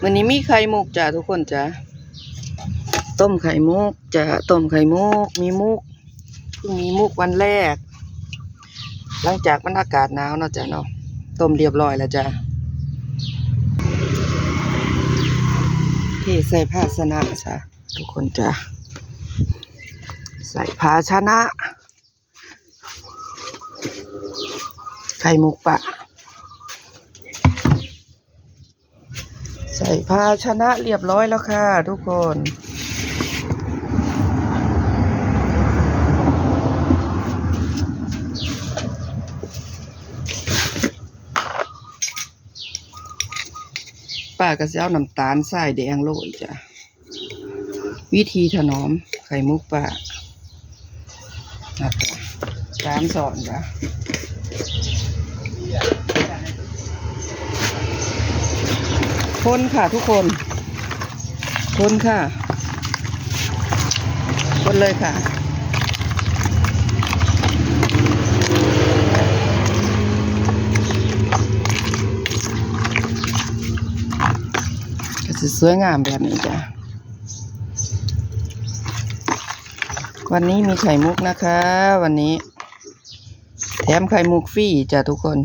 วันนี้มีไข่มุกจ้ะทุกคนจ้ะต้มไข่มุกจ้ะต้มไข่มุกมีมุกเพิ่งมีมุกวันแรกหลังจากมันอากาศหนาวเนาะจ้ะเนาะต้มเรียบร้อยแล้วจ้ะเทใส่ภาชนะจ้ะทุกคนจ้ะใส่ภาชนะไข่มุกปะใส่ภาชนะเรียบร้อยแล้วค่ะทุกคนป้าก็จะเอาน้ำตาลทรายแดงโรยจ้ะวิธีถนอมไข่มุกป้า3 ช้อนจ้ะคนค่ะทุกคนคนค่ะคนเลยค่ะก็จะสวยงามแบบนี้จ้ะวันนี้มีไข่มุกนะคะวันนี้แถมไข่มุกฟรีจ้ะทุกคน